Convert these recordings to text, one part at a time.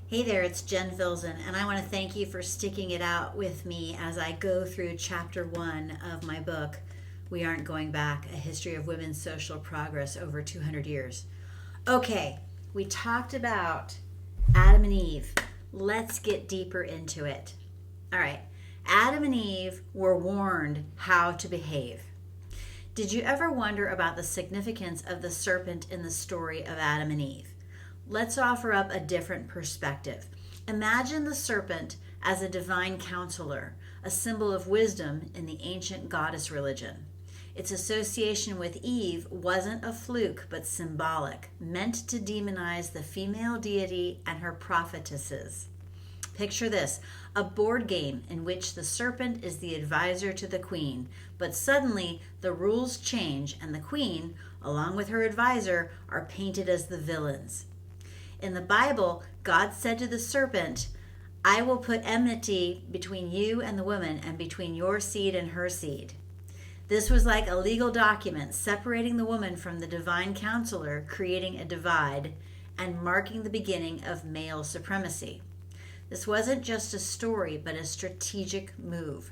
Hey there, it's Jen Filzen, and I want to thank you for sticking it out with me as I go through chapter 1 of my book, We Aren't Going Back, A History of Women's Social Progress Over 200 Years. Okay, we talked about Adam and Eve. Let's get deeper into it. All right, Adam and Eve were warned how to behave. Did you ever wonder about the significance of the serpent in the story of Adam and Eve? Let's offer up a different perspective. Imagine the serpent as a divine counselor, a symbol of wisdom in the ancient goddess religion. Its association with Eve wasn't a fluke, but symbolic, meant to demonize the female deity and her prophetesses. Picture this, a board game in which the serpent is the advisor to the queen, but suddenly the rules change and the queen, along with her advisor, are painted as the villains. In the Bible, God said to the serpent, I will put enmity between you and the woman and between your seed and her seed. This was like a legal document separating the woman from the divine counselor, creating a divide and marking the beginning of male supremacy. This wasn't just a story, but a strategic move.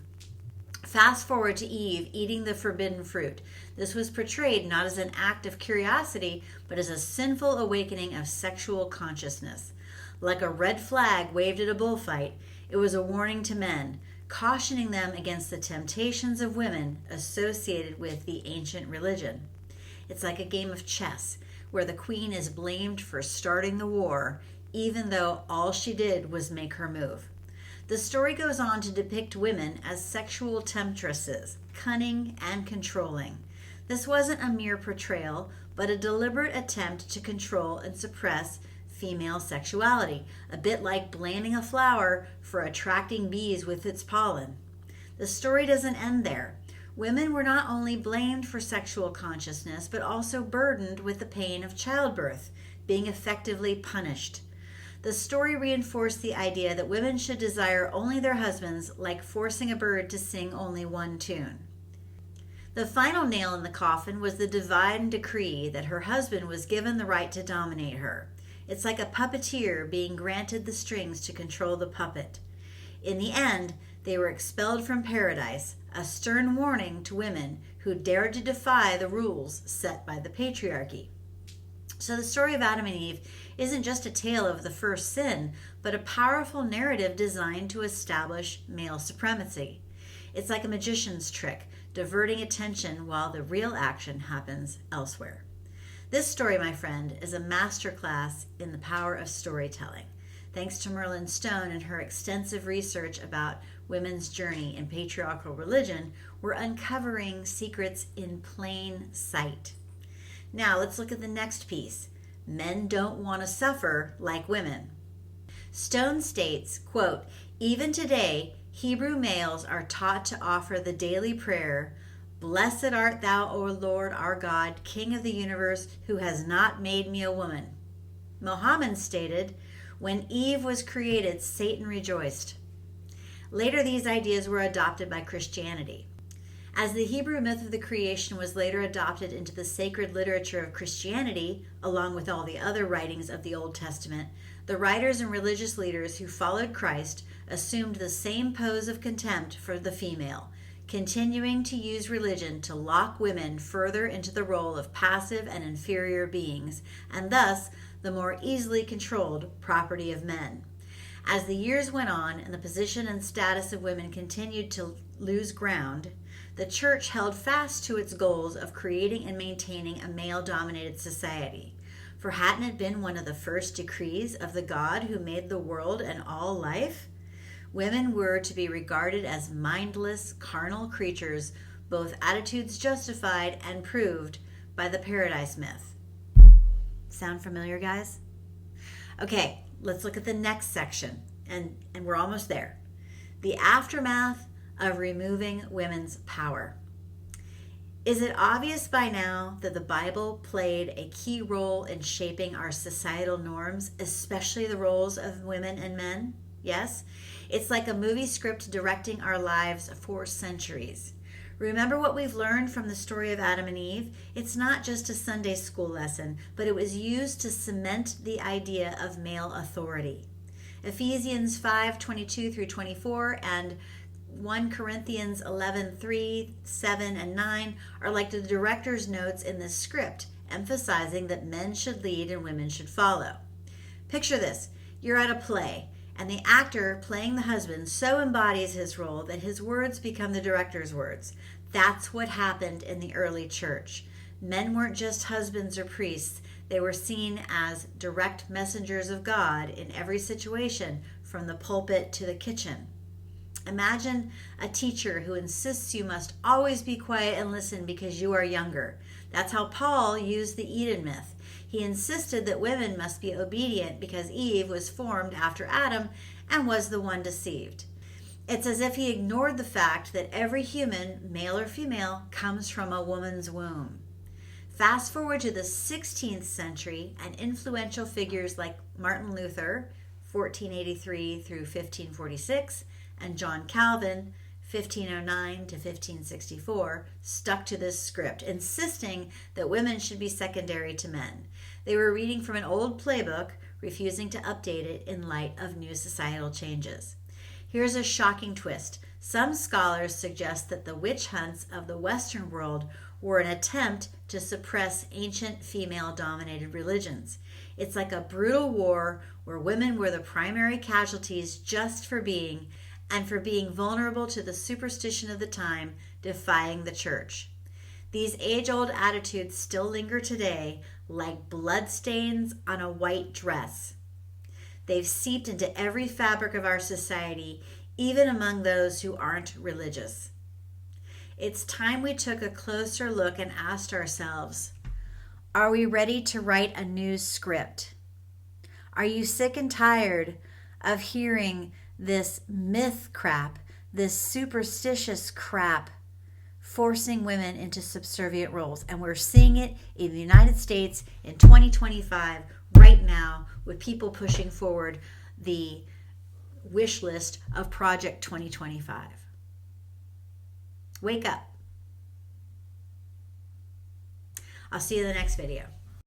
Fast forward to Eve eating the forbidden fruit. This was portrayed not as an act of curiosity, but as a sinful awakening of sexual consciousness. Like a red flag waved at a bullfight, it was a warning to men, cautioning them against the temptations of women associated with the ancient religion. It's like a game of chess, where the queen is blamed for starting the war, even though all she did was make her move. The story goes on to depict women as sexual temptresses, cunning and controlling. This wasn't a mere portrayal, but a deliberate attempt to control and suppress female sexuality, a bit like blaming a flower for attracting bees with its pollen. The story doesn't end there. Women were not only blamed for sexual consciousness, but also burdened with the pain of childbirth, being effectively punished. The story reinforced the idea that women should desire only their husbands, like forcing a bird to sing only one tune. The final nail in the coffin was the divine decree that her husband was given the right to dominate her. It's like a puppeteer being granted the strings to control the puppet. In the end, they were expelled from paradise, a stern warning to women who dared to defy the rules set by the patriarchy. So the story of Adam and Eve isn't just a tale of the first sin, but a powerful narrative designed to establish male supremacy. It's like a magician's trick, diverting attention while the real action happens elsewhere. This story, my friend, is a masterclass in the power of storytelling. Thanks to Merlin Stone and her extensive research about women's journey in patriarchal religion, we're uncovering secrets in plain sight. Now let's look at the next piece. Men don't want to suffer like women. Stone states, quote, even today, Hebrew males are taught to offer the daily prayer, blessed art thou, O Lord our God, King of the universe, who has not made me a woman. Mohammed stated, when Eve was created, Satan rejoiced. Later, these ideas were adopted by Christianity. As the Hebrew myth of the creation was later adopted into the sacred literature of Christianity, along with all the other writings of the Old Testament, the writers and religious leaders who followed Christ assumed the same pose of contempt for the female, continuing to use religion to lock women further into the role of passive and inferior beings, and thus the more easily controlled property of men. As the years went on and the position and status of women continued to lose ground, the church held fast to its goals of creating and maintaining a male-dominated society. For hadn't it been one of the first decrees of the God who made the world and all life? Women were to be regarded as mindless, carnal creatures, both attitudes justified and proved by the paradise myth. Sound familiar, guys? Okay, let's look at the next section, and we're almost there. The aftermath of removing women's power. Is it obvious by now that the Bible played a key role in shaping our societal norms, especially the roles of women and men? Yes? It's like a movie script directing our lives for centuries. Remember what we've learned from the story of Adam and Eve? It's not just a Sunday school lesson, but it was used to cement the idea of male authority. Ephesians 5:22 through 24 and 1 Corinthians 11:3, 7, and 9 are like the director's notes in this script, emphasizing that men should lead and women should follow. Picture this. You're at a play, and the actor playing the husband so embodies his role that his words become the director's words. That's what happened in the early church. Men weren't just husbands or priests. They were seen as direct messengers of God in every situation, from the pulpit to the kitchen. Imagine a teacher who insists you must always be quiet and listen because you are younger. That's how Paul used the Eden myth. He insisted that women must be obedient because Eve was formed after Adam and was the one deceived. It's as if he ignored the fact that every human, male or female, comes from a woman's womb. Fast forward to the 16th century, and influential figures like Martin Luther, 1483 through 1546, and John Calvin, 1509 to 1564, stuck to this script, insisting that women should be secondary to men. They were reading from an old playbook, refusing to update it in light of new societal changes. Here's a shocking twist. Some scholars suggest that the witch hunts of the Western world were an attempt to suppress ancient female-dominated religions. It's like a brutal war where women were the primary casualties just for being vulnerable to the superstition of the time, defying the church. These age-old attitudes still linger today like bloodstains on a white dress. They've seeped into every fabric of our society, even among those who aren't religious. It's time we took a closer look and asked ourselves, are we ready to write a new script? Are you sick and tired of hearing this myth crap, this superstitious crap, forcing women into subservient roles? And we're seeing it in the United States in 2025 right now, with people pushing forward the wish list of Project 2025. Wake up. I'll see you in the next video.